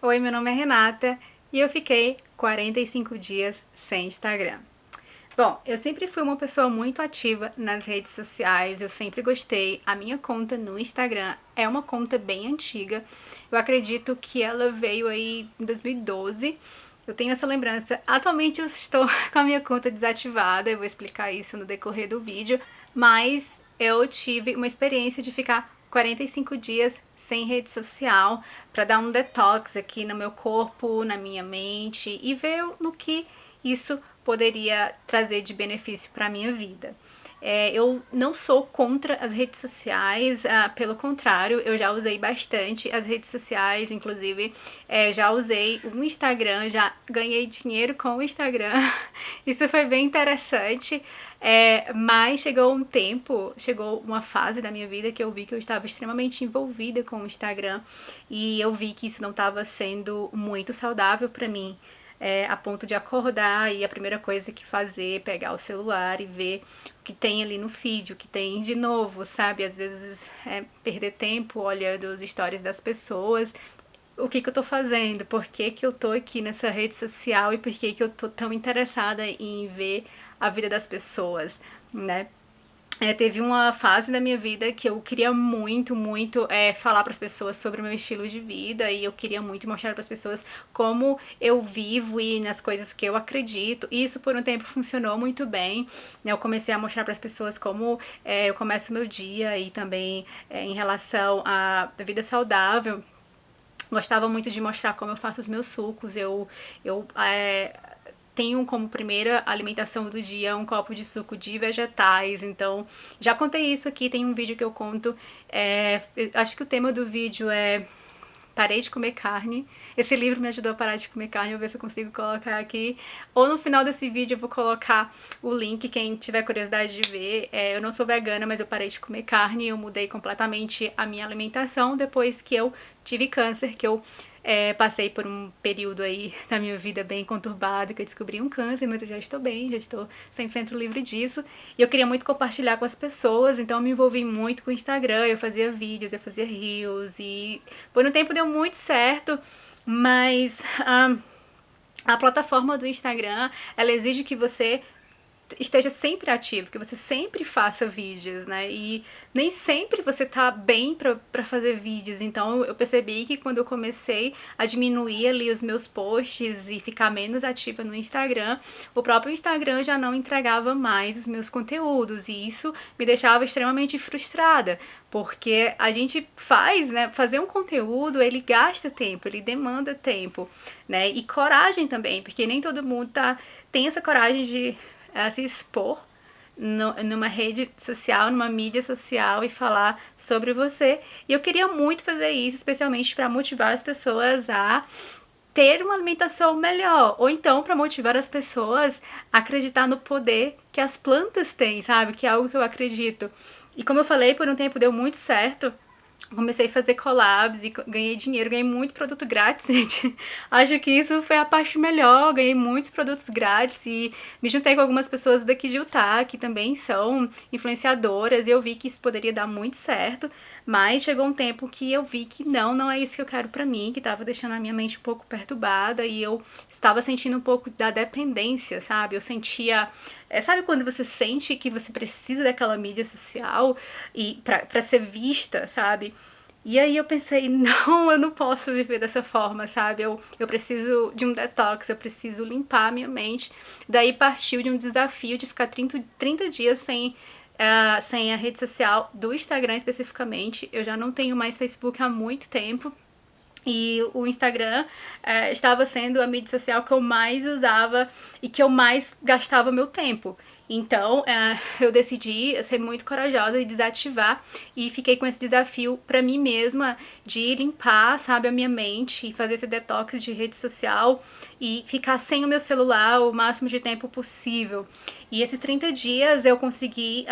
Oi, meu nome é Renata e eu fiquei 45 dias sem Instagram. Bom, eu sempre fui uma pessoa muito ativa nas redes sociais, eu sempre gostei. A minha conta no Instagram é uma conta bem antiga. Eu acredito que ela veio aí em 2012. Eu tenho essa lembrança. Atualmente eu estou com a minha conta desativada, eu vou explicar isso no decorrer do vídeo, mas eu tive uma experiência de ficar 45 dias sem rede social para dar um detox aqui no meu corpo, na minha mente e ver no que isso poderia trazer de benefício para a minha vida. Eu não sou contra as redes sociais, pelo contrário, eu já usei bastante as redes sociais, inclusive já usei o Instagram, já ganhei dinheiro com o Instagram, isso foi bem interessante, mas chegou uma fase da minha vida que eu vi que eu estava extremamente envolvida com o Instagram e eu vi que isso não estava sendo muito saudável para mim. A ponto de acordar e a primeira coisa que fazer é pegar o celular e ver o que tem ali no feed, o que tem de novo, sabe? Às vezes perder tempo olhando as histórias das pessoas. O que eu tô fazendo? Por que eu tô aqui nessa rede social e por que eu tô tão interessada em ver a vida das pessoas, né? Teve uma fase da minha vida que eu queria muito falar para as pessoas sobre o meu estilo de vida e eu queria muito mostrar para as pessoas como eu vivo e nas coisas que eu acredito. E isso por um tempo funcionou muito bem, né? Eu comecei a mostrar para as pessoas como eu começo o meu dia e também em relação à vida saudável. Gostava muito de mostrar como eu faço os meus sucos. Eu tenho como primeira alimentação do dia um copo de suco de vegetais. Então, já contei isso aqui, tem um vídeo que eu conto. Acho que o tema do vídeo é Parei de Comer Carne. Esse livro me ajudou a parar de comer carne, eu vou ver se eu consigo colocar aqui. Ou no final desse vídeo eu vou colocar o link, quem tiver curiosidade de ver. Eu não sou vegana, mas eu parei de comer carne, eu mudei completamente a minha alimentação depois que eu tive câncer, que eu passei por um período aí da minha vida bem conturbado, que eu descobri um câncer, mas eu já estou bem, já estou 100% livre disso. E eu queria muito compartilhar com as pessoas, então eu me envolvi muito com o Instagram, eu fazia vídeos, eu fazia reels, e por um tempo deu muito certo, mas a plataforma do Instagram, ela exige que você esteja sempre ativo, que você sempre faça vídeos, né? E nem sempre você tá bem pra fazer vídeos. Então eu percebi que quando eu comecei a diminuir ali os meus posts e ficar menos ativa no Instagram, o próprio Instagram já não entregava mais os meus conteúdos. E isso me deixava extremamente frustrada, porque a gente faz, né? Fazer um conteúdo, ele gasta tempo, ele demanda tempo, né? E coragem também, porque nem todo mundo tem essa coragem de se expor numa rede social, numa mídia social e falar sobre você. E eu queria muito fazer isso, especialmente para motivar as pessoas a ter uma alimentação melhor, ou então para motivar as pessoas a acreditar no poder que as plantas têm, sabe? Que é algo que eu acredito. E como eu falei, por um tempo deu muito certo. Comecei a fazer collabs e ganhei dinheiro, ganhei muito produto grátis, gente. Acho que isso foi a parte melhor, ganhei muitos produtos grátis e me juntei com algumas pessoas daqui de Utah, que também são influenciadoras, e eu vi que isso poderia dar muito certo, mas chegou um tempo que eu vi que não é isso que eu quero pra mim, que tava deixando a minha mente um pouco perturbada e eu estava sentindo um pouco da dependência, sabe? Eu sentia sabe quando você sente que você precisa daquela mídia social e pra ser vista, sabe? E aí eu pensei, não, eu não posso viver dessa forma, sabe? Eu preciso de um detox, eu preciso limpar a minha mente. Daí partiu de um desafio de ficar 30 dias sem a rede social do Instagram especificamente. Eu já não tenho mais Facebook há muito tempo. E o Instagram estava sendo a mídia social que eu mais usava e que eu mais gastava meu tempo. Então eu decidi ser muito corajosa e desativar e fiquei com esse desafio para mim mesma de limpar, sabe, a minha mente, fazer esse detox de rede social e ficar sem o meu celular o máximo de tempo possível. E esses 30 dias eu consegui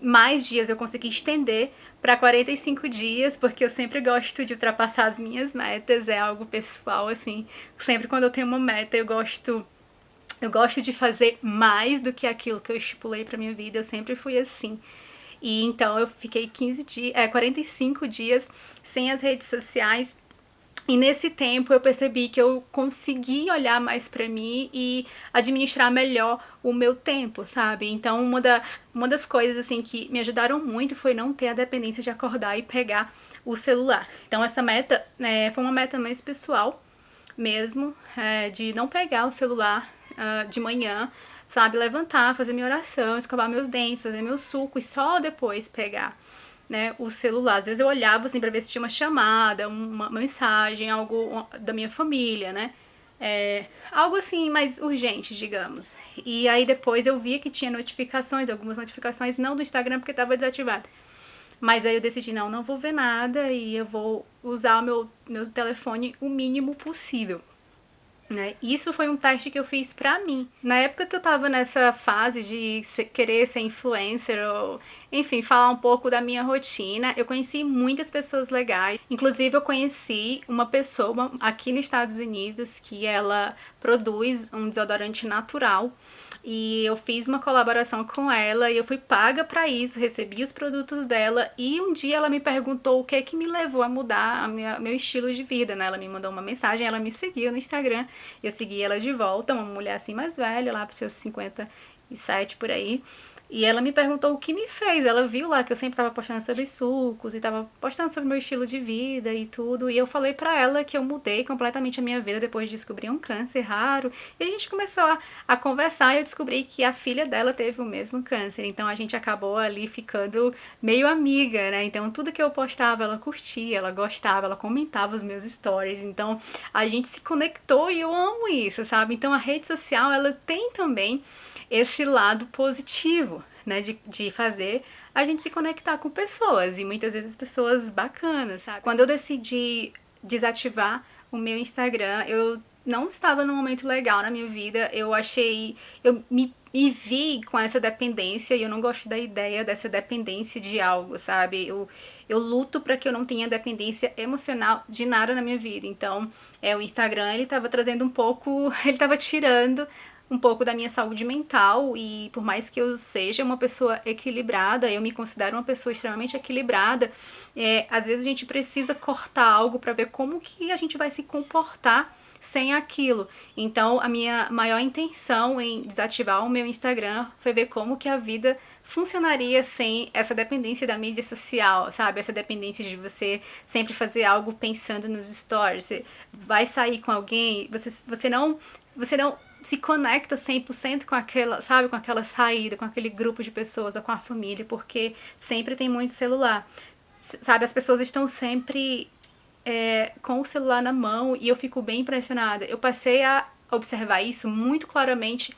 mais dias, eu consegui estender para 45 dias, porque eu sempre gosto de ultrapassar as minhas metas, é algo pessoal, assim. Sempre quando eu tenho uma meta, eu gosto de fazer mais do que aquilo que eu estipulei para minha vida, eu sempre fui assim. E então eu fiquei 45 dias sem as redes sociais E nesse tempo eu percebi que eu consegui olhar mais pra mim e administrar melhor o meu tempo, sabe? Então uma das coisas assim que me ajudaram muito foi não ter a dependência de acordar e pegar o celular. Então essa meta foi uma meta mais pessoal mesmo, de não pegar o celular de manhã, sabe? Levantar, fazer minha oração, escovar meus dentes, fazer meu suco e só depois pegar, né, o celular. Às vezes eu olhava assim pra ver se tinha uma chamada, uma mensagem, algo da minha família, né? Algo assim mais urgente, digamos. E aí depois eu via que tinha notificações, algumas notificações, não do Instagram porque estava desativado. Mas aí eu decidi, não vou ver nada e eu vou usar o meu telefone o mínimo possível. Né? Isso foi um teste que eu fiz pra mim. Na época que eu tava nessa fase de querer ser influencer ou, enfim, falar um pouco da minha rotina, eu conheci muitas pessoas legais. Inclusive, eu conheci uma pessoa aqui nos Estados Unidos que ela produz um desodorante natural. E eu fiz uma colaboração com ela e eu fui paga pra isso, recebi os produtos dela e um dia ela me perguntou o que é que me levou a mudar meu estilo de vida, né? Ela me mandou uma mensagem, ela me seguiu no Instagram, eu segui ela de volta, uma mulher assim mais velha, lá pros seus 57 por aí. E ela me perguntou o que me fez. Ela viu lá que eu sempre tava postando sobre sucos e tava postando sobre meu estilo de vida e tudo. E eu falei pra ela que eu mudei completamente a minha vida depois de descobrir um câncer raro. E a gente começou a conversar e eu descobri que a filha dela teve o mesmo câncer. Então a gente acabou ali ficando meio amiga, né? Então tudo que eu postava ela curtia, ela gostava, ela comentava os meus stories. Então a gente se conectou e eu amo isso, sabe? Então a rede social ela tem também esse lado positivo, né, de fazer a gente se conectar com pessoas, e muitas vezes pessoas bacanas, sabe? Quando eu decidi desativar o meu Instagram, eu não estava num momento legal na minha vida, eu me vi com essa dependência e eu não gosto da ideia dessa dependência de algo, sabe? Eu luto para que eu não tenha dependência emocional de nada na minha vida. Então, o Instagram, ele estava trazendo um pouco, ele estava tirando um pouco da minha saúde mental e por mais que eu seja uma pessoa equilibrada, eu me considero uma pessoa extremamente equilibrada, às vezes a gente precisa cortar algo para ver como que a gente vai se comportar sem aquilo. Então, a minha maior intenção em desativar o meu Instagram foi ver como que a vida funcionaria sem essa dependência da mídia social, sabe? Essa dependência de você sempre fazer algo pensando nos stories. Você vai sair com alguém, você não se conecta 100% com aquela, sabe, com aquela saída, com aquele grupo de pessoas ou com a família, porque sempre tem muito celular. Sabe, as pessoas estão sempre com o celular na mão e eu fico bem impressionada. Eu passei a observar isso muito claramente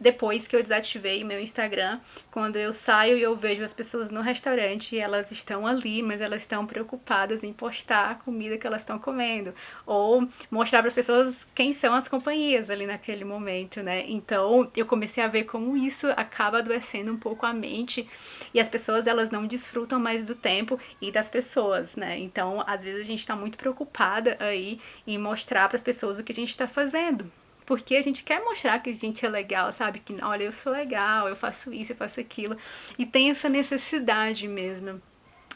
depois que eu desativei o meu Instagram, quando eu saio e eu vejo as pessoas no restaurante e elas estão ali, mas elas estão preocupadas em postar a comida que elas estão comendo, ou mostrar para as pessoas quem são as companhias ali naquele momento, né? Então eu comecei a ver como isso acaba adoecendo um pouco a mente e as pessoas elas não desfrutam mais do tempo e das pessoas, né? Então às vezes a gente está muito preocupada aí em mostrar para as pessoas o que a gente está fazendo. Porque a gente quer mostrar que a gente é legal, sabe? Que, olha, eu sou legal, eu faço isso, eu faço aquilo. E tem essa necessidade mesmo.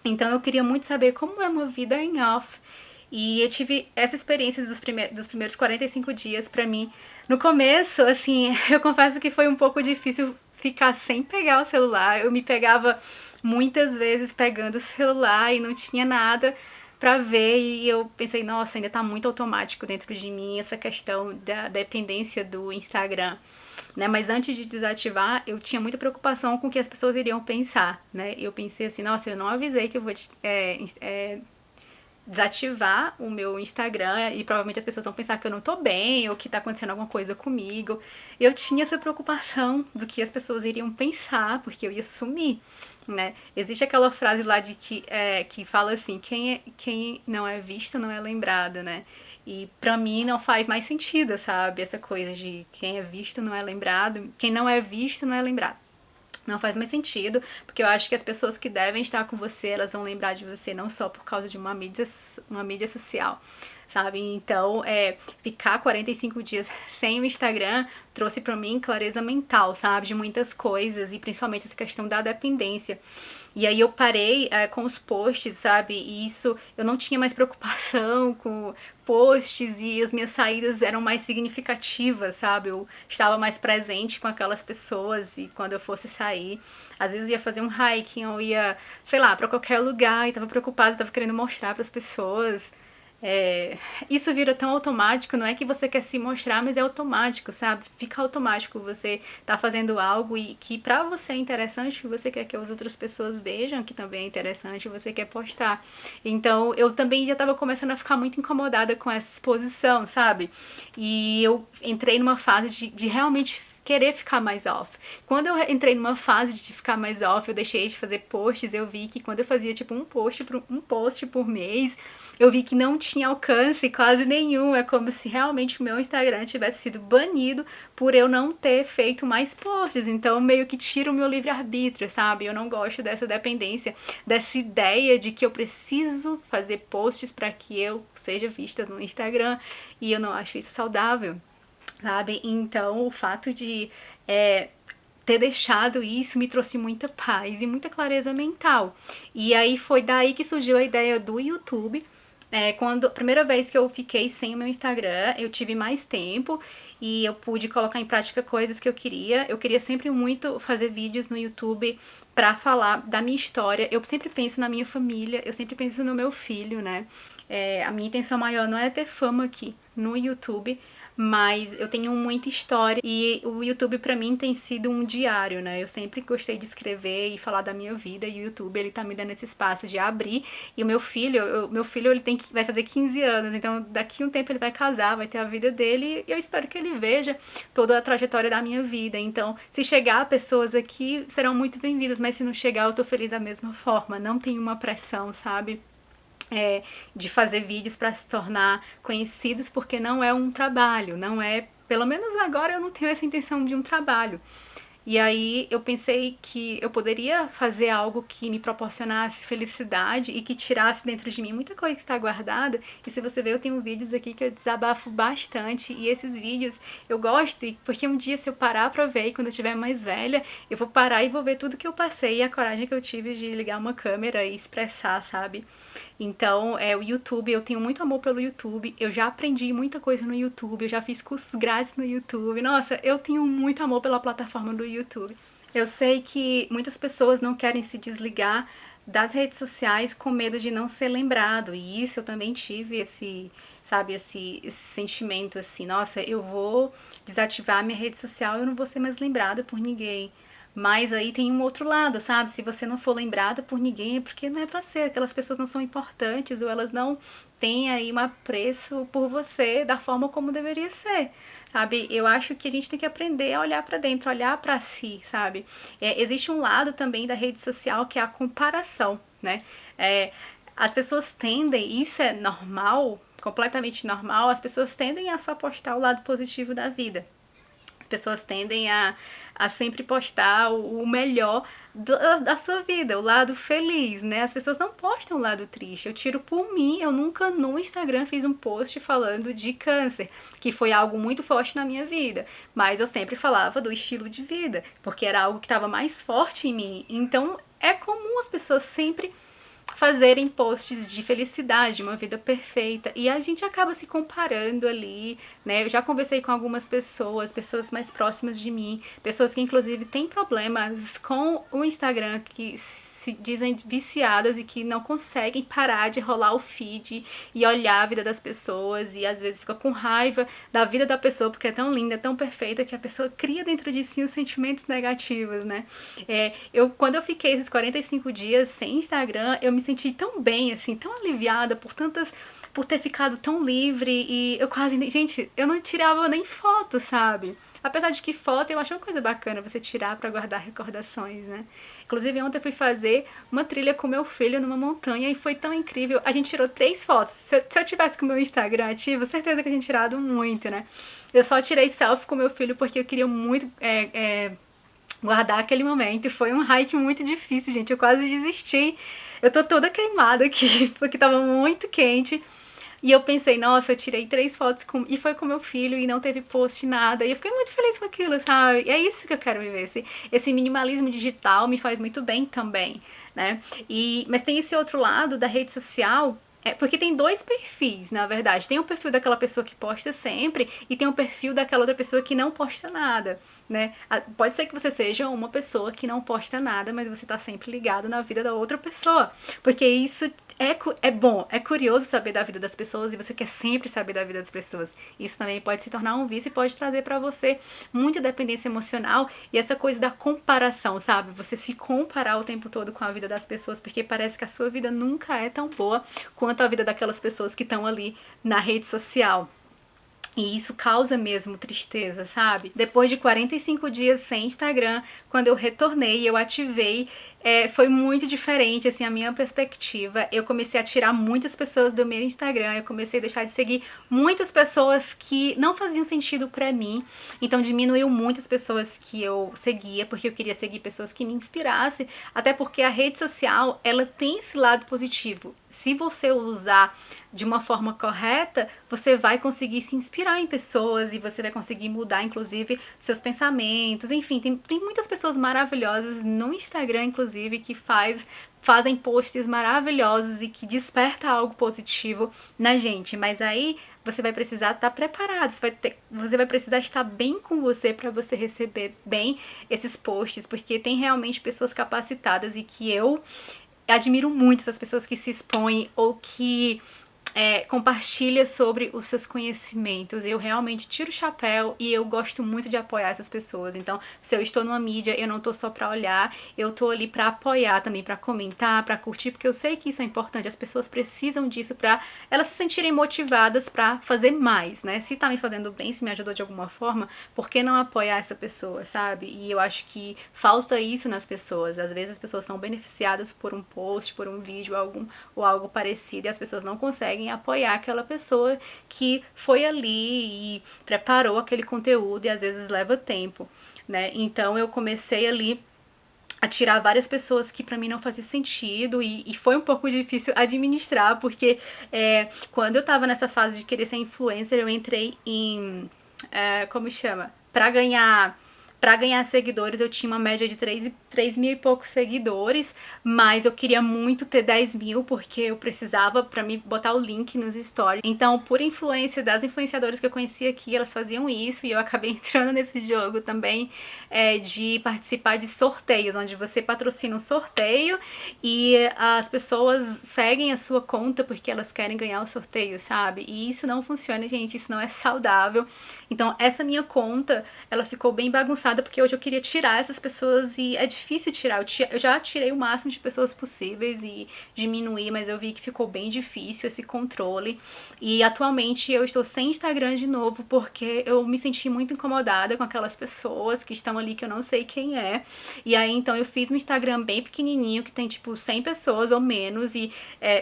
Então eu queria muito saber como é uma vida em off. E eu tive essa experiência dos primeiros 45 dias pra mim. No começo, assim, eu confesso que foi um pouco difícil ficar sem pegar o celular. Eu me pegava muitas vezes pegando o celular e não tinha nada pra ver e eu pensei, nossa, ainda tá muito automático dentro de mim essa questão da dependência do Instagram, né? Mas antes de desativar, eu tinha muita preocupação com o que as pessoas iriam pensar, né? Eu pensei assim, nossa, eu não avisei que eu vou desativar o meu Instagram e provavelmente as pessoas vão pensar que eu não tô bem ou que tá acontecendo alguma coisa comigo. Eu tinha essa preocupação do que as pessoas iriam pensar, porque eu ia sumir, né? Existe aquela frase lá de que fala assim, quem não é visto não é lembrado, né? E pra mim não faz mais sentido, sabe? Essa coisa de quem é visto não é lembrado, quem não é visto não é lembrado. Não faz mais sentido, porque eu acho que as pessoas que devem estar com você, elas vão lembrar de você não só por causa de uma mídia social, sabe? Então, ficar 45 dias sem o Instagram trouxe pra mim clareza mental, sabe? De muitas coisas e principalmente essa questão da dependência. E aí eu parei com os posts, sabe? E isso, eu não tinha mais preocupação com posts e as minhas saídas eram mais significativas, sabe? Eu estava mais presente com aquelas pessoas e quando eu fosse sair, às vezes ia fazer um hiking ou ia, sei lá, para qualquer lugar e tava preocupada, tava querendo mostrar para as pessoas. É, isso vira tão automático, não é que você quer se mostrar, mas é automático, sabe? Fica automático, você tá fazendo algo e que pra você é interessante, você quer que as outras pessoas vejam que também é interessante, você quer postar. Então, eu também já tava começando a ficar muito incomodada com essa exposição, sabe? E eu entrei numa fase de realmente querer ficar mais off. Quando eu entrei numa fase de ficar mais off, eu deixei de fazer posts, eu vi que quando eu fazia tipo um post por mês, eu vi que não tinha alcance quase nenhum. É como se realmente o meu Instagram tivesse sido banido por eu não ter feito mais posts. Então meio que tira o meu livre-arbítrio, sabe? Eu não gosto dessa dependência, dessa ideia de que eu preciso fazer posts para que eu seja vista no Instagram. E eu não acho isso saudável, sabe? Então, o fato de ter deixado isso me trouxe muita paz e muita clareza mental. E aí foi daí que surgiu a ideia do YouTube. Quando a primeira vez que eu fiquei sem o meu Instagram, eu tive mais tempo e eu pude colocar em prática coisas que eu queria. Eu queria sempre muito fazer vídeos no YouTube pra falar da minha história. Eu sempre penso na minha família, eu sempre penso no meu filho, né? A minha intenção maior não é ter fama aqui no YouTube, mas eu tenho muita história e o YouTube pra mim tem sido um diário, né? Eu sempre gostei de escrever e falar da minha vida e o YouTube ele tá me dando esse espaço de abrir. E o meu filho ele vai fazer 15 anos, então daqui a um tempo ele vai casar, vai ter a vida dele e eu espero que ele veja toda a trajetória da minha vida. Então, se chegar pessoas aqui, serão muito bem-vindas, mas se não chegar, eu tô feliz da mesma forma. Não tem uma pressão, sabe? De fazer vídeos para se tornar conhecidos, porque não é um trabalho, não é, pelo menos agora eu não tenho essa intenção de um trabalho. E aí eu pensei que eu poderia fazer algo que me proporcionasse felicidade e que tirasse dentro de mim muita coisa que está guardada. E se você ver, eu tenho vídeos aqui que eu desabafo bastante. E esses vídeos eu gosto, porque um dia se eu parar pra ver, e quando eu estiver mais velha, eu vou parar e vou ver tudo que eu passei e a coragem que eu tive de ligar uma câmera e expressar, sabe? Então, o YouTube, eu tenho muito amor pelo YouTube, eu já aprendi muita coisa no YouTube, eu já fiz cursos grátis no YouTube. Nossa, eu tenho muito amor pela plataforma do YouTube. Eu sei que muitas pessoas não querem se desligar das redes sociais com medo de não ser lembrado, e isso eu também tive sabe, esse sentimento assim, nossa, eu vou desativar minha rede social, eu não vou ser mais lembrada por ninguém. Mas aí tem um outro lado, sabe? Se você não for lembrada por ninguém, é porque não é pra ser. Aquelas pessoas não são importantes ou elas não têm aí um apreço por você da forma como deveria ser, sabe? Eu acho que a gente tem que aprender a olhar pra dentro, olhar pra si, sabe? Existe um lado também da rede social que é a comparação, né? As pessoas tendem, isso é normal, completamente normal, as pessoas tendem a só postar o lado positivo da vida. As pessoas tendem a sempre postar o melhor da sua vida, o lado feliz, né? As pessoas não postam o lado triste. Eu tiro por mim, eu nunca no Instagram fiz um post falando de câncer, que foi algo muito forte na minha vida. Mas eu sempre falava do estilo de vida, porque era algo que estava mais forte em mim. Então é comum as pessoas sempre fazerem posts de felicidade, uma vida perfeita, e a gente acaba se comparando ali, né? Eu já conversei com algumas pessoas, pessoas mais próximas de mim, pessoas que inclusive têm problemas com o Instagram, que se dizem viciadas e que não conseguem parar de rolar o feed e olhar a vida das pessoas e às vezes fica com raiva da vida da pessoa porque é tão linda, tão perfeita que a pessoa cria dentro de si os sentimentos negativos, né? Quando eu fiquei esses 45 dias sem Instagram, eu me senti tão bem, assim, tão aliviada por ter ficado tão livre e eu quase, gente, eu não tirava nem foto, sabe? Apesar de que foto eu acho uma coisa bacana você tirar pra guardar recordações, né? Inclusive ontem eu fui fazer uma trilha com meu filho numa montanha e foi tão incrível. A gente tirou 3 fotos. Se eu tivesse com o meu Instagram ativo, certeza que a gente tirado muito, né? Eu só tirei selfie com meu filho porque eu queria muito guardar aquele momento. E foi um hike muito difícil, gente. Eu quase desisti. Eu tô toda queimada aqui porque tava muito quente. E eu pensei, nossa, eu tirei 3 fotos e foi com meu filho e não teve post, nada. E eu fiquei muito feliz com aquilo, sabe? E é isso que eu quero viver. Esse minimalismo digital me faz muito bem também, né? Mas tem esse outro lado da rede social. Porque tem 2 perfis, na verdade. Tem o perfil daquela pessoa que posta sempre e tem o perfil daquela outra pessoa que não posta nada, né? Pode ser que você seja uma pessoa que não posta nada, mas você tá sempre ligado na vida da outra pessoa. Porque isso é bom, é curioso saber da vida das pessoas e você quer sempre saber da vida das pessoas. Isso também pode se tornar um vício e pode trazer pra você muita dependência emocional e essa coisa da comparação, sabe? Você se comparar o tempo todo com a vida das pessoas, porque parece que a sua vida nunca é tão boa quanto a vida daquelas pessoas que estão ali na rede social. E isso causa mesmo tristeza, sabe? Depois de 45 dias sem Instagram, quando eu retornei, eu ativei, foi muito diferente, assim, a minha perspectiva. Eu comecei a tirar muitas pessoas do meu Instagram, eu comecei a deixar de seguir muitas pessoas que não faziam sentido pra mim. Então diminuiu muitas pessoas que eu seguia, porque eu queria seguir pessoas que me inspirassem, até porque a rede social, ela tem esse lado positivo. Se você usar de uma forma correta, você vai conseguir se inspirar em pessoas e você vai conseguir mudar, inclusive, seus pensamentos. Enfim, tem muitas pessoas maravilhosas no Instagram, inclusive, que fazem posts maravilhosos e que desperta algo positivo na gente. Mas aí você vai precisar estar preparado, você vai precisar estar bem com você para você receber bem esses posts, porque tem realmente pessoas capacitadas e que eu admiro muito essas pessoas que se expõem ou que compartilha sobre os seus conhecimentos. Eu realmente tiro o chapéu e eu gosto muito de apoiar essas pessoas. Então, se eu estou numa mídia, eu não tô só pra olhar, eu tô ali pra apoiar também, pra comentar, pra curtir, porque eu sei que isso é importante. As pessoas precisam disso pra elas se sentirem motivadas pra fazer mais, né? Se tá me fazendo bem, se me ajudou de alguma forma, por que não apoiar essa pessoa, sabe? E eu acho que falta isso nas pessoas. Às vezes as pessoas são beneficiadas por um post, por um vídeo, ou algo parecido, e as pessoas não conseguem apoiar aquela pessoa que foi ali e preparou aquele conteúdo e às vezes leva tempo, né? Então eu comecei ali a tirar várias pessoas que pra mim não fazia sentido e foi um pouco difícil administrar, porque quando eu tava nessa fase de querer ser influencer, eu entrei em, como chama? Pra ganhar seguidores, eu tinha uma média de 3 mil e poucos seguidores, mas eu queria muito ter 10 mil, porque eu precisava pra me botar o link nos stories. Então, por influência das influenciadoras que eu conhecia aqui, elas faziam isso, e eu acabei entrando nesse jogo também, de participar de sorteios, onde você patrocina um sorteio e as pessoas seguem a sua conta porque elas querem ganhar o sorteio, sabe? E isso não funciona, gente, isso não é saudável. Então, essa minha conta, ela ficou bem bagunçada, porque hoje eu queria tirar essas pessoas e é difícil tirar. Eu já tirei o máximo de pessoas possíveis e diminuir, mas eu vi que ficou bem difícil esse controle. E atualmente eu estou sem Instagram de novo, porque eu me senti muito incomodada com aquelas pessoas que estão ali que eu não sei quem é. E aí, então, eu fiz um Instagram bem pequenininho, que tem, tipo, 100 pessoas ou menos, e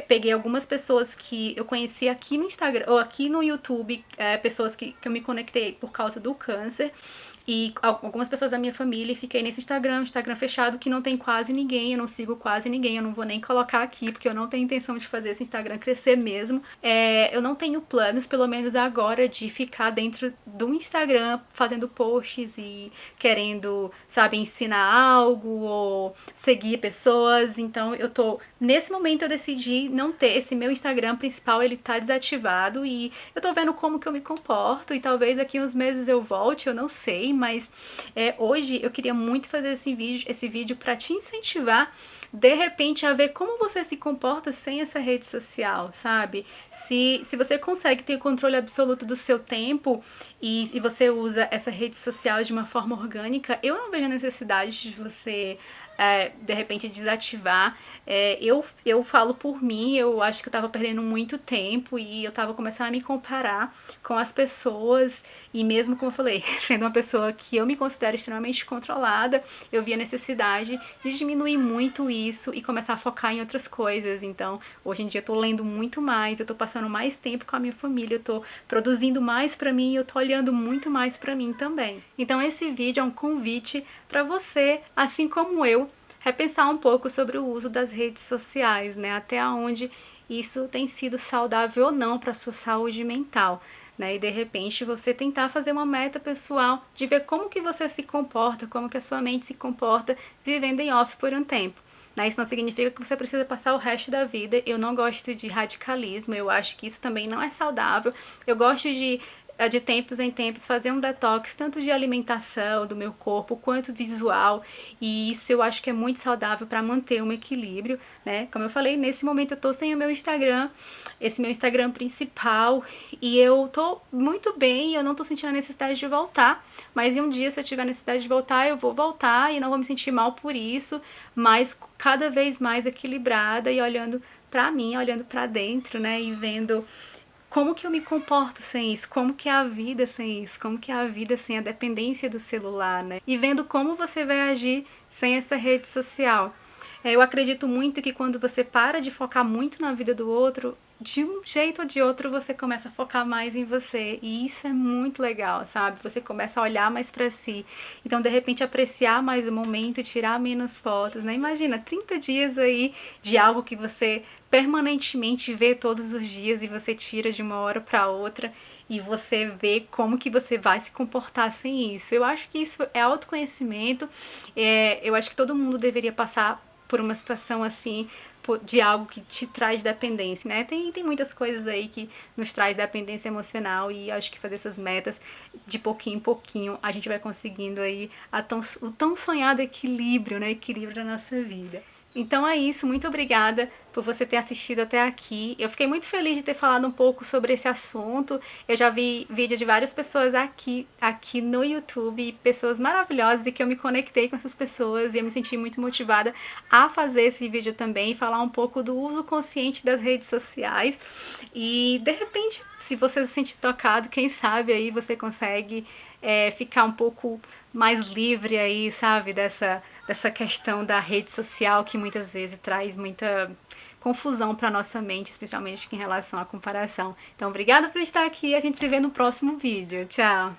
peguei algumas pessoas que eu conheci aqui no Instagram, ou aqui no YouTube, pessoas que eu me conectei por causa do câncer, e algumas pessoas da minha família, e fiquei nesse Instagram fechado, que não tem quase ninguém, eu não sigo quase ninguém, eu não vou nem colocar aqui, porque eu não tenho intenção de fazer esse Instagram crescer mesmo. Eu não tenho planos, pelo menos agora, de ficar dentro do Instagram fazendo posts e querendo, sabe, ensinar algo ou seguir pessoas. Então nesse momento eu decidi não ter esse meu Instagram principal, ele tá desativado, e eu tô vendo como que eu me comporto, e talvez daqui uns meses eu volte, eu não sei, mas hoje eu queria muito fazer esse vídeo para te incentivar, de repente, a ver como você se comporta sem essa rede social, sabe? Se você consegue ter o controle absoluto do seu tempo e você usa essa rede social de uma forma orgânica, eu não vejo a necessidade de você de repente desativar. Eu falo por mim, eu acho que eu tava perdendo muito tempo e eu tava começando a me comparar com as pessoas, e mesmo, como eu falei, sendo uma pessoa que eu me considero extremamente controlada, eu vi a necessidade de diminuir muito isso e começar a focar em outras coisas. Então, hoje em dia eu tô lendo muito mais, eu tô passando mais tempo com a minha família, eu tô produzindo mais pra mim, eu tô olhando muito mais pra mim também. Então esse vídeo é um convite pra você, assim como eu, repensar um pouco sobre o uso das redes sociais, né? Até onde isso tem sido saudável ou não para a sua saúde mental. Né? E de repente você tentar fazer uma meta pessoal de ver como que você se comporta, como que a sua mente se comporta vivendo em off por um tempo. Né? Isso não significa que você precisa passar o resto da vida. Eu não gosto de radicalismo, eu acho que isso também não é saudável. Eu gosto de tempos em tempos fazer um detox tanto de alimentação do meu corpo quanto visual, e isso eu acho que é muito saudável para manter um equilíbrio, né? Como eu falei, nesse momento eu tô sem o meu Instagram, esse meu Instagram principal, e eu tô muito bem, eu não tô sentindo a necessidade de voltar, mas em um dia se eu tiver a necessidade de voltar, eu vou voltar e não vou me sentir mal por isso, mas cada vez mais equilibrada e olhando para mim, olhando para dentro, né, e vendo como que eu me comporto sem isso, como que é a vida sem isso, como que é a vida sem a dependência do celular, né? E vendo como você vai agir sem essa rede social. Eu acredito muito que quando você para de focar muito na vida do outro, de um jeito ou de outro você começa a focar mais em você, e isso é muito legal, sabe? Você começa a olhar mais pra si, então de repente apreciar mais o momento, tirar menos fotos, né? Imagina 30 dias aí de algo que você permanentemente vê todos os dias e você tira de uma hora para outra e você vê como que você vai se comportar sem isso. Eu acho que isso é autoconhecimento. Eu acho que todo mundo deveria passar por uma situação assim, de algo que te traz dependência, né? Tem muitas coisas aí que nos traz dependência emocional, e acho que fazer essas metas de pouquinho em pouquinho a gente vai conseguindo aí o tão sonhado equilíbrio, né? Equilíbrio da nossa vida. Então é isso, muito obrigada por você ter assistido até aqui. Eu fiquei muito feliz de ter falado um pouco sobre esse assunto. Eu já vi vídeo de várias pessoas aqui no YouTube, pessoas maravilhosas, e que eu me conectei com essas pessoas e eu me senti muito motivada a fazer esse vídeo também, falar um pouco do uso consciente das redes sociais. E de repente, se você se sentir tocado, quem sabe aí você consegue ficar um pouco mais livre aí, sabe, dessa questão da rede social que muitas vezes traz muita confusão para nossa mente, especialmente em relação à comparação. Então, obrigada por estar aqui, a gente se vê no próximo vídeo. Tchau!